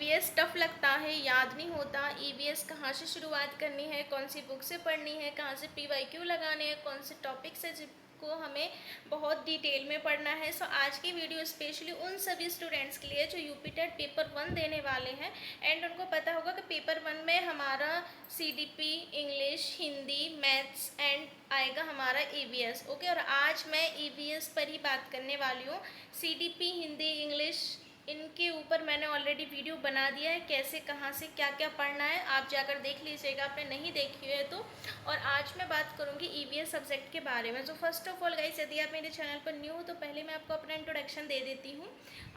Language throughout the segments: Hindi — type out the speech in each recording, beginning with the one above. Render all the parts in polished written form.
ईवीएस टफ लगता है, याद नहीं होता ईवीएस कहाँ से शुरुआत करनी है, कौन सी बुक से पढ़नी है, कहाँ से पीवाईक्यू लगाने हैं, कौन से टॉपिक से जिनको हमें बहुत डिटेल में पढ़ना है। सो आज की वीडियो स्पेशली उन सभी स्टूडेंट्स के लिए जो यूपी टेट पेपर 1 देने वाले हैं एंड उनको पता होगा कि पेपर 1 में हमारा CDP, English, Hindi, maths and आएगा हमारा ईवीएस। ओके, और आज मैं ईवीएस पर ही बात करने वाली हूँ। सीडीपी, हिंदी, इंग्लिश इनके ऊपर मैंने ऑलरेडी वीडियो बना दिया है, कैसे कहाँ से क्या क्या पढ़ना है, आप जाकर देख लीजिएगा आपने नहीं देखी है तो। और आज मैं बात करूँगी ईवीएस सब्जेक्ट के बारे में। तो फर्स्ट ऑफ ऑल गाइस, यदि आप मेरे चैनल पर न्यू हो तो पहले मैं आपको अपना इंट्रोडक्शन दे देती हूँ।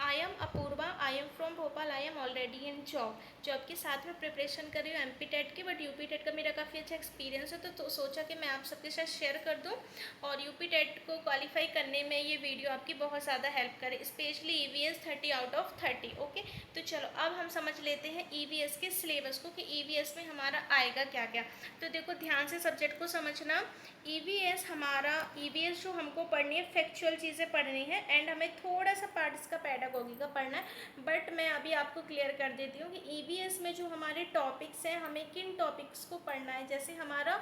I am Apurva, I am from Bhopal, I am already in job के साथ में प्रिपरेशन कर रही हूँ एमपी टेट की, बट यूपी टेट का मेरा काफ़ी अच्छा एक्सपीरियंस है तो सोचा कि मैं आप सबके साथ शेयर कर दूँ और यूपी टेट को क्वालिफाई करने में ये वीडियो आपकी बहुत ज़्यादा हेल्प करे, specially EVS 30 out of 30। Okay, तो चलो अब हम समझ लेते हैं ईवीएस के सिलेबस को कि ईवीएस में हमारा आएगा क्या क्या। तो देखो ध्यान से सब्जेक्ट को समझना। ईवीएस जो हमको पढ़नी है, फैक्चुअल चीज़ें पढ़नी है एंड हमें थोड़ा सा पार्ट इसका पैडागोगी का पढ़ना है। बट मैं अभी आपको क्लियर कर देती हूँ कि ईवीएस में जो हमारे टॉपिक्स हैं, हमें किन टॉपिक्स को पढ़ना है। जैसे हमारा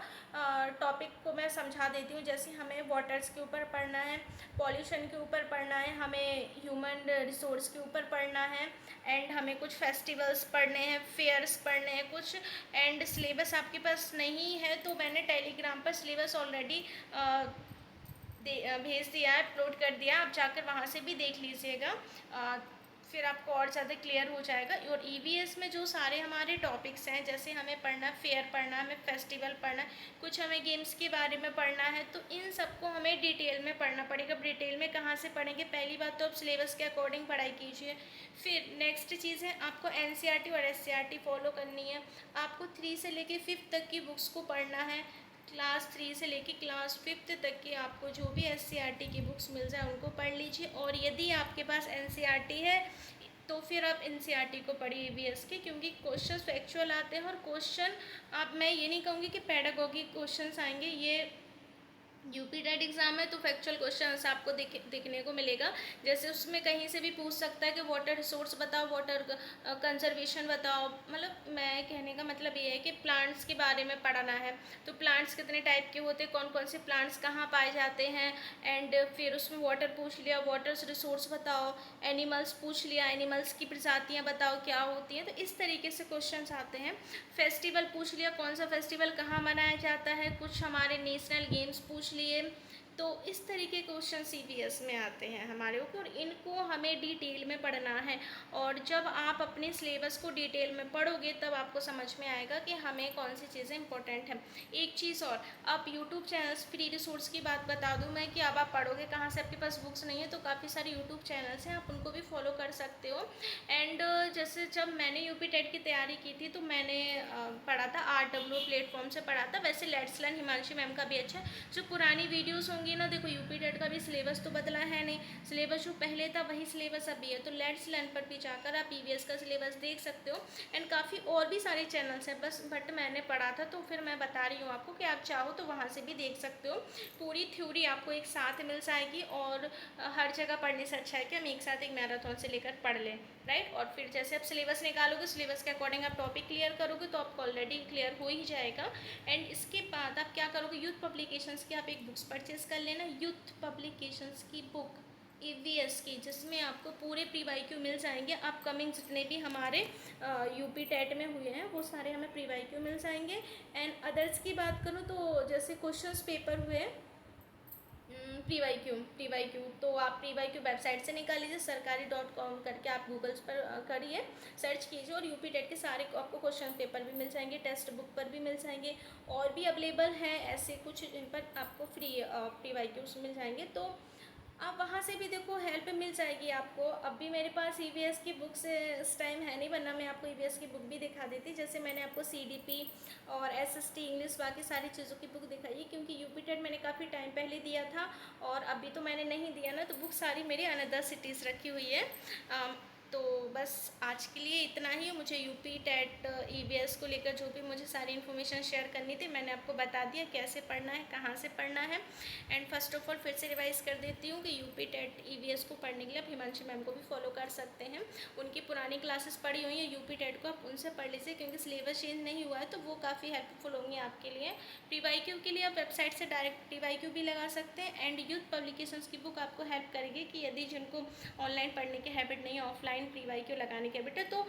टॉपिक को मैं समझा देती हूँ। जैसे हमें वाटर्स के ऊपर पढ़ना है, पॉल्यूशन के ऊपर पढ़ना है, हमें ह्यूमन रिसोर्स के ऊपर पढ़ना है एंड हमें कुछ फेस्टिवल्स पढ़ने हैं, फेयर्स पढ़ने हैं कुछ। एंड सिलेबस आपके पास नहीं है तो मैंने टेलीग्राम पर सिलेबस ऑलरेडी भेज दिया है, अपलोड कर दिया, आप जाकर वहाँ से भी देख लीजिएगा, फिर आपको और ज़्यादा क्लियर हो जाएगा। और ईवीएस में जो सारे हमारे टॉपिक्स हैं, जैसे हमें पढ़ना फेयर पढ़ना, हमें फेस्टिवल पढ़ना, कुछ हमें गेम्स के बारे में पढ़ना है, तो इन सबको हमें डिटेल में पढ़ना पड़ेगा। डिटेल में कहाँ से पढ़ेंगे, पहली बात तो आप सिलेबस के अकॉर्डिंग पढ़ाई कीजिए। फिर नेक्स्ट चीज़ है आपको एनसीईआरटी और एससीईआरटी फॉलो करनी है। आपको 3 से लेके 5th तक की बुक्स को पढ़ना है। क्लास 3 से लेके क्लास 5th तक की आपको जो भी एससीईआरटी की बुक्स मिल जाए उनको पढ़ लीजिए। और यदि आपके पास एनसीईआरटी है तो फिर आप एनसीईआरटी को पढ़िए ईवीएस के, क्योंकि क्वेश्चन फैक्चुअल आते हैं और क्वेश्चन आप, मैं ये नहीं कहूँगी कि पैडागोगी क्वेश्चंस आएंगे। ये यूपी टेट एग्ज़ाम है तो फैक्चुअल क्वेश्चंस आपको देखने को मिलेगा। जैसे उसमें कहीं से भी पूछ सकता है कि वाटर रिसोर्स बताओ, वाटर कंजर्वेशन बताओ। मतलब मैं कहने का मतलब ये है कि प्लांट्स के बारे में पढ़ना है, तो प्लांट्स कितने टाइप के होते हैं, कौन कौन से प्लांट्स कहाँ पाए जाते हैं। एंड फिर उसमें वाटर पूछ लिया, वाटर रिसोर्स बताओ। एनिमल्स पूछ लिया, एनिमल्स की प्रजातियाँ बताओ क्या होती हैं। तो इस तरीके से क्वेश्चन आते हैं। फेस्टिवल पूछ लिया, कौन सा फेस्टिवल कहाँ मनाया जाता है। कुछ हमारे नेशनल गेम्स पूछ लिए। तो इस तरीके क्वेश्चन सीबीएस में आते हैं हमारे ऊपर, और इनको हमें डिटेल में पढ़ना है। और जब आप अपने सिलेबस को डिटेल में पढ़ोगे तब आपको समझ में आएगा कि हमें कौन सी चीज़ें इंपॉर्टेंट हैं। एक चीज़ और, आप यूट्यूब चैनल्स, फ्री रिसोर्स की बात बता दूं मैं कि अब आप पढ़ोगे कहाँ से, आपके पास बुक्स नहीं है तो काफ़ी सारे यूट्यूब चैनल्स हैं, आप उनको भी फॉलो कर सकते हो। एंड जैसे जब मैंने यूपी टेट की तैयारी की थी तो मैंने पढ़ा था RW प्लेटफॉर्म से पढ़ा था। वैसे लेट्स लर्न हिमांशी मैम का भी अच्छा है। जो पुरानी वीडियोस होंगी ना, देखो यूपी टेट का भी सिलेबस तो बदला है नहीं, सिलेबस जो पहले था वही सिलेबस अभी है। तो लेट्स लर्न पर भी जाकर आप ईवीएस का सिलेबस देख सकते हो। एंड काफ़ी और भी सारे चैनल्स हैं, बट मैंने पढ़ा था तो फिर मैं बता रही हूँ आपको कि आप चाहो तो वहाँ से भी देख सकते हो। पूरी थ्योरी आपको एक साथ मिल जाएगी और हर जगह पढ़ने से अच्छा है कि हम एक साथ एक मैराथन से लेकर पढ़ लें, राइट। और फिर जैसे आप सिलेबस निकालोगे, सिलेबस के अकॉर्डिंग आप टॉपिक क्लियर करोगे तो आपको ऑलरेडी क्लियर हो ही जाएगा। एंड इसके बाद आप क्या करोगे, यूथ पब्लिकेशंस की आप एक बुक्स परचेज कर लेना, यूथ पब्लिकेशंस की बुक ईवीएस की, जिसमें आपको पूरे प्रीवाईक्यू मिल जाएंगे। अपकमिंग जितने भी हमारे यूपी टेट में हुए हैं वो सारे हमें प्रीवाईक्यू मिल जाएंगे। एंड अदर्स की बात करूँ तो जैसे क्वेश्चंस पेपर हुए प्रीवाईक्यू तो आप प्रीवाईक्यू वेबसाइट से निकाल लीजिए, सरकारी.com करके आप गूगल्स पर करिए, सर्च कीजिए और यूपी टेट के सारे आपको क्वेश्चन पेपर भी मिल जाएंगे, टेक्स्ट बुक पर भी मिल जाएंगे। और भी अवेलेबल हैं ऐसे कुछ जिन पर आपको फ्री प्रीवाईक्यूज मिल जाएंगे, तो आप वहाँ से भी देखो हेल्प मिल जाएगी आपको। अब भी मेरे पास ईवीएस की बुक्स इस टाइम है नहीं, वरना मैं आपको ईवीएस की बुक भी दिखा देती। जैसे मैंने आपको सीडीपी और एसएसटी इंग्लिश बाकी सारी चीज़ों की बुक दिखाई है, क्योंकि यूपी टेट मैंने काफ़ी टाइम पहले दिया था और अभी तो मैंने नहीं दिया ना, तो बुक सारी मेरी अनदर सिटीज़ रखी हुई है। तो बस आज के लिए इतना ही। मुझे यूपी टेट ईवीएस को लेकर जो भी मुझे सारी इन्फॉर्मेशन शेयर करनी थी मैंने आपको बता दिया, कैसे पढ़ना है, कहाँ से पढ़ना है। एंड फर्स्ट ऑफ ऑल फिर से रिवाइज़ कर देती हूँ कि यूपी टेट ईवीएस को पढ़ने के लिए आप हिमांशी मैम को भी फॉलो कर सकते हैं। उनकी पुरानी क्लासेस पढ़ी हुई हैं यूपी टेट को, आप उनसे पढ़ लीजिए, क्योंकि सिलेबस चेंज नहीं हुआ है तो वो काफ़ी हेल्पफुल होंगी आपके लिए। PYQ के लिए आप वेबसाइट से डायरेक्ट PYQ भी लगा सकते हैं। एंड यूथ पब्लिकेशंस की बुक आपको हेल्प करेगी कि यदि जिनको ऑनलाइन पढ़ने की हैबिट नहीं है, ऑफलाइन PYQ लगाने की हैबिट है, तो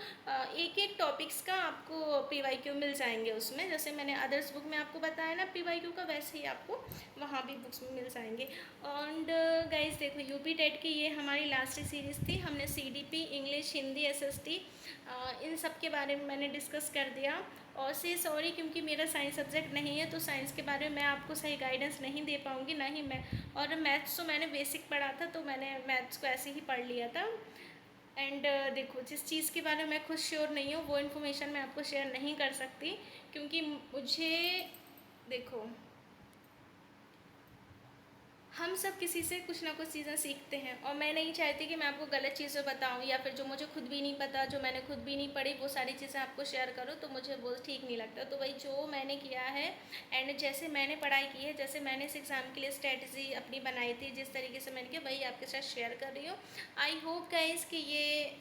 एक एक टॉपिक्स का आपको PYQ मिल जाएंगे उसमें। जैसे मैंने अदर्स बुक में आपको बताया ना PYQ का, वैसे ही आपको वहाँ भी बुक्स में मिल जाएंगे। एंड गाइस देखो, यूपी टेट की ये हमारी लास्ट सीरीज़ थी। हमने CDP, इंग्लिश, हिंदी, SST इन सब के बारे में मैंने डिस्कस कर दिया। और से सॉरी, क्योंकि मेरा साइंस सब्जेक्ट नहीं है तो साइंस के बारे में मैं आपको सही गाइडेंस नहीं दे पाऊँगी, ना ही मैं। और मैथ्स तो मैंने बेसिक पढ़ा था तो मैंने मैथ्स को ऐसे ही पढ़ लिया था। एंड देखो, जिस चीज़ के बारे में मैं खुद श्योर नहीं हूँ वो इन्फॉर्मेशन मैं आपको शेयर नहीं कर सकती, क्योंकि मुझे देखो, हम सब किसी से कुछ ना कुछ चीज़ें सीखते हैं, और मैं नहीं चाहती कि मैं आपको गलत चीज़ें बताऊं, या फिर जो मुझे खुद भी नहीं पता, जो मैंने खुद भी नहीं पढ़ी, वो सारी चीज़ें आपको शेयर करूं, तो मुझे वो ठीक नहीं लगता। तो वही जो मैंने किया है एंड जैसे मैंने पढ़ाई की है, जैसे मैंने इस एग्ज़ाम के लिए स्ट्रेटजी अपनी बनाई थी, जिस तरीके से मैंने किया, वही आपके साथ शेयर कर रही हूँ। आई होप गाइस कि ये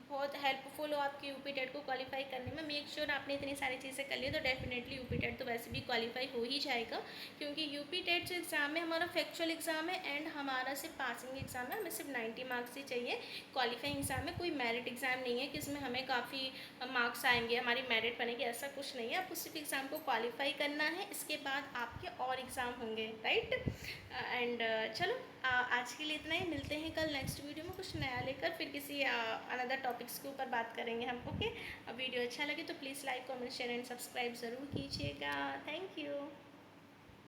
बहुत हेल्पफुल हो आपकी यूपी टेट को क्वालिफाई करने में। मेक श्योर आपने इतनी सारी चीज़ें कर ली तो डेफिनेटली यूपी टेट तो वैसे भी क्वालिफाई हो ही जाएगा, क्योंकि यूपी टेट जो एग्ज़ाम है हमारा फैक्चुअल एग्ज़ाम है एंड हमारा सिर्फ पासिंग एग्ज़ाम है। हमें सिर्फ 90 मार्क्स ही चाहिए। क्वालिफाइंग एग्ज़ाम है, कोई मेरिट एग्ज़ाम नहीं है कि इसमें हमें काफ़ी मार्क्स आएंगे, हमारी मेरिट बनेगी, ऐसा कुछ नहीं है। आपको सिर्फ एग्ज़ाम को क्वालिफाई करना है, इसके बाद आपके और एग्ज़ाम होंगे, राइट। एंड चलो आज के लिए इतना ही। मिलते हैं कल नेक्स्ट वीडियो में कुछ नया लेकर, फिर किसी अनदर टॉपिक्स के ऊपर बात करेंगे हम, ओके। वीडियो अच्छा लगे तो please like, comment, share and subscribe ज़रूर कीजिएगा। Thank you.